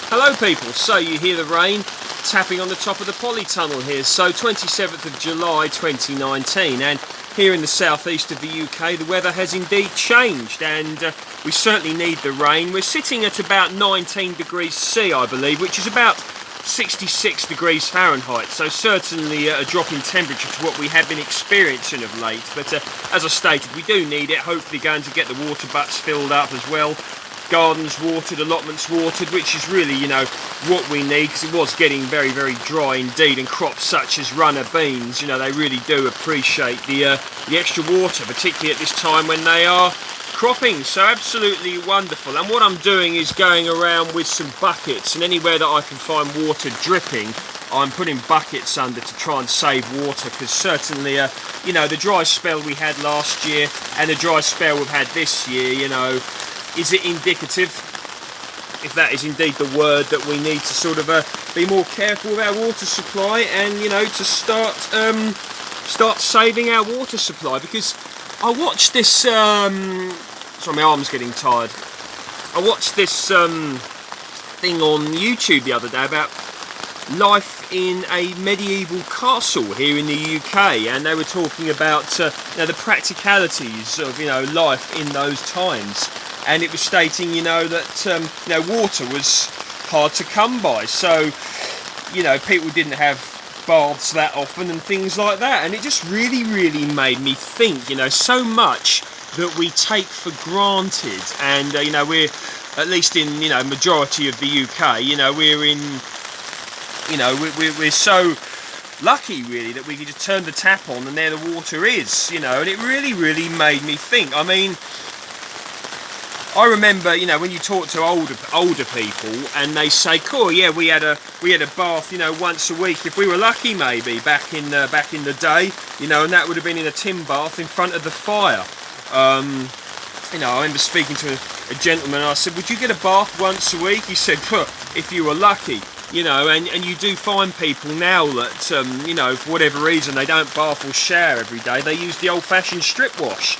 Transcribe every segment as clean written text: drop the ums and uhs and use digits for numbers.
Hello people, so you hear the rain tapping on the top of the polytunnel here. So 27th of July 2019, and here in the southeast of the UK the weather has indeed changed, and we certainly need the rain. We're sitting at about 19 degrees C, I believe, which is about 66 degrees Fahrenheit, so certainly a drop in temperature to what we have been experiencing of late. But as I stated, we do need it. Hopefully going to get the water butts filled up as well, gardens watered, allotments watered, which is really, you know, what we need, because it was getting very, very dry indeed, and crops such as runner beans, you know, they really do appreciate the extra water, particularly at this time when they are cropping. So absolutely wonderful. And what I'm doing is going around with some buckets, and anywhere that I can find water dripping, I'm putting buckets under to try and save water, because certainly, you know, the dry spell we had last year and the dry spell we've had this year, you know, is it indicative, if that is indeed the word, that we need to sort of be more careful with our water supply, and, you know, to start saving our water supply? Because I watched this, sorry, my arm's getting tired. I watched this thing on YouTube the other day about life in a medieval castle here in the UK, and they were talking about you know, the practicalities of, you know, life in those times. And it was stating, you know, that you know, water was hard to come by, so, you know, people didn't have baths that often and things like that. And it just really, really made me think, you know, so much that we take for granted. And you know, we're, at least in, you know, majority of the UK, you know, we're in, you know, we're so lucky really that we can just turn the tap on and there the water is, you know. And it really, really made me think. I mean, I remember, you know, when you talk to older people and they say, "Cool, yeah, we had a bath, you know, once a week if we were lucky, maybe back in the day, you know, and that would have been in a tin bath in front of the fire." You know, I remember speaking to a gentleman. And I said, "Would you get a bath once a week?" He said, "If you were lucky." You know, and you do find people now that, you know, for whatever reason they don't bath or shower every day. They use the old-fashioned strip wash.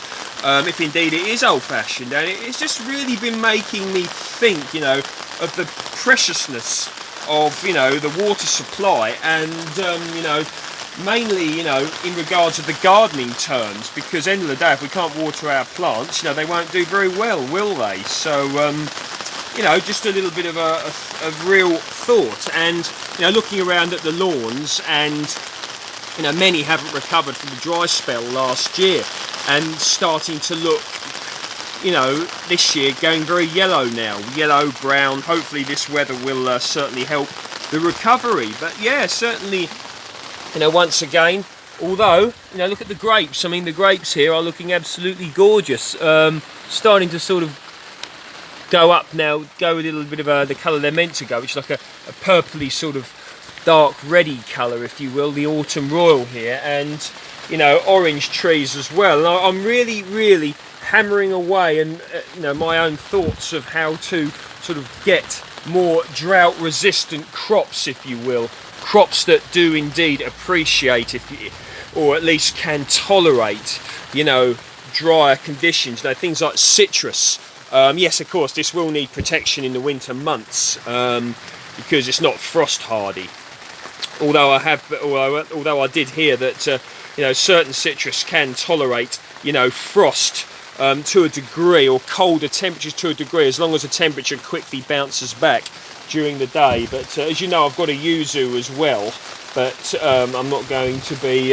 If indeed it is old-fashioned, and it's just really been making me think, you know, of the preciousness of, you know, the water supply, and you know, mainly, you know, in regards of the gardening terms, because end of the day, if we can't water our plants, you know, they won't do very well, will they? So you know, just a little bit of a real thought. And, you know, looking around at the lawns, and, you know, many haven't recovered from the dry spell last year, and starting to look, you know, this year going very yellow now, yellow, brown. Hopefully this weather will certainly help the recovery. But yeah, certainly, you know, once again, although, you know, look at the grapes. I mean, the grapes here are looking absolutely gorgeous. Starting to sort of go up now, go a little bit of the colour they're meant to go, which is like a purpley sort of dark reddy colour, if you will, the autumn royal here, and, you know, orange trees as well. And I'm really, really hammering away, and you know, my own thoughts of how to sort of get more drought resistant crops, if you will, crops that do indeed appreciate, or at least can tolerate, you know, drier conditions. You know, things like citrus. Yes, of course, this will need protection in the winter months, because it's not frost hardy. Although I did hear that you know, certain citrus can tolerate, you know, frost to a degree, or colder temperatures to a degree, as long as the temperature quickly bounces back during the day. But as you know, I've got a yuzu as well, but I'm not going to be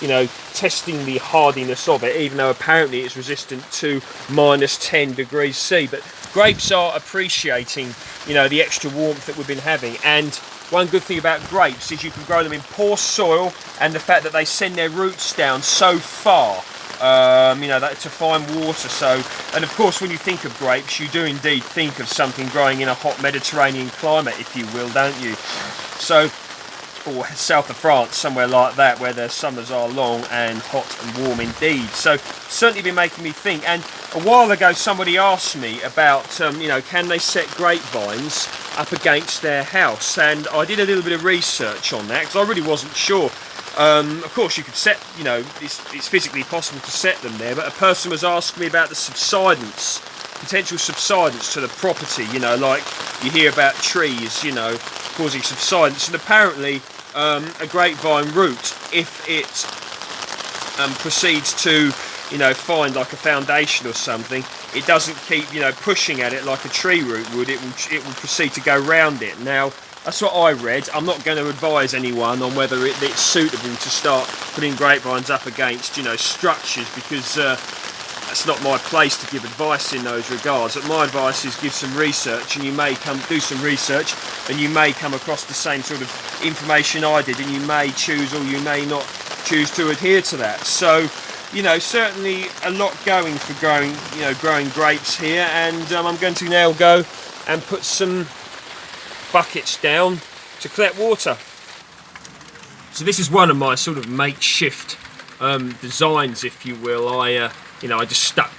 you know, testing the hardiness of it, even though apparently it's resistant to -10 degrees C. But grapes are appreciating, you know, the extra warmth that we've been having. And one good thing about grapes is you can grow them in poor soil, and the fact that they send their roots down so far, you know, to find water. So, and of course, when you think of grapes, you do indeed think of something growing in a hot Mediterranean climate, if you will, don't you? So, or south of France, somewhere like that, where their summers are long and hot and warm indeed. So certainly been making me think. And a while ago somebody asked me about you know, can they set grapevines up against their house, and I did a little bit of research on that, because I really wasn't sure. Of course you could set, you know, it's physically possible to set them there, but a person was asking me about the subsidence potential subsidence to the property, you know, like you hear about trees, you know, causing subsidence. And apparently a grapevine root, if it proceeds to, you know, find like a foundation or something, it doesn't keep, you know, pushing at it like a tree root would. It will proceed to go round it. Now, that's what I read. I'm not going to advise anyone on whether it's suitable to start putting grapevines up against, you know, structures, because that's not my place to give advice in those regards. But my advice is give some research, and you may do some research, and you may come across the same sort of information I did, and you may choose or you may not choose to adhere to that. So, you know, certainly a lot going for growing grapes here, and I'm going to now go and put some buckets down to collect water. So this is one of my sort of makeshift designs, if you will. I just stuck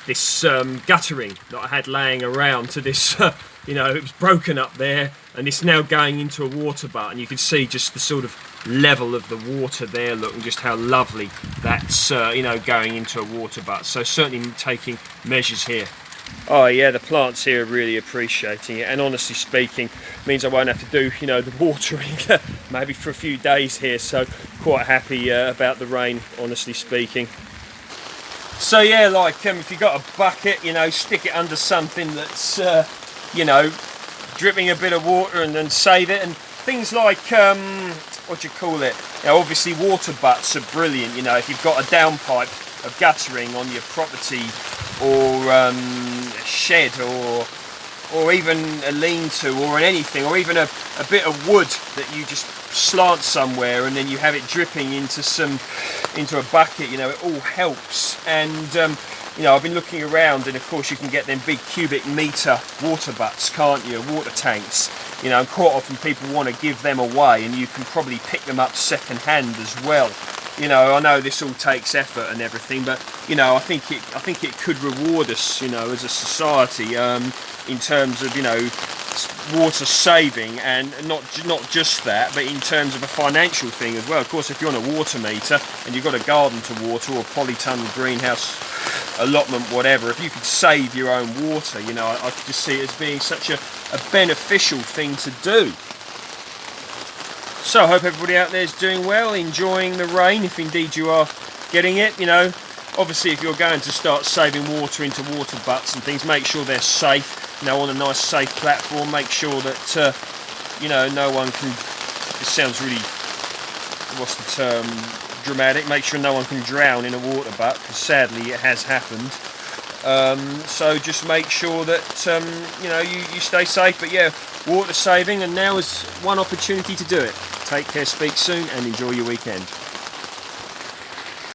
this guttering that I had laying around to this, you know, it was broken up there, and it's now going into a water butt, and you can see just the sort of level of the water there, look, and just how lovely that's, you know, going into a water butt. So certainly taking measures here. Oh yeah, the plants here are really appreciating it, and honestly speaking, means I won't have to do, you know, the watering maybe for a few days here, so quite happy about the rain, honestly speaking. So yeah, like if you've got a bucket, you know, stick it under something that's, you know, dripping a bit of water, and then save it. And things like, what do you call it? You know, obviously water butts are brilliant, you know, if you've got a downpipe of guttering on your property, or a shed, or even a lean-to, or anything, or even a bit of wood that you just slant somewhere, and then you have it dripping into a bucket, you know, it all helps. And you know, I've been looking around, and of course you can get them big cubic meter water butts, can't you, water tanks, you know, and quite often people want to give them away, and you can probably pick them up second hand as well. You know, I know this all takes effort and everything, but you know, I think it could reward us, you know, as a society, in terms of, you know, water saving, and not just that, but in terms of a financial thing as well. Of course, if you're on a water meter and you've got a garden to water, or a polytunnel greenhouse, allotment, whatever, if you could save your own water, you know, I could just see it as being such a beneficial thing to do. So I hope everybody out there is doing well, enjoying the rain, if indeed you are getting it. You know, obviously if you're going to start saving water into water butts and things, make sure they're safe, you know, on a nice safe platform. Make sure that, you know, no one can, it sounds really, what's the term, dramatic, make sure no one can drown in a water butt, because sadly it has happened. So just make sure that, you know, you stay safe. But yeah, water saving, and now is one opportunity to do it. Take care, speak soon, and enjoy your weekend.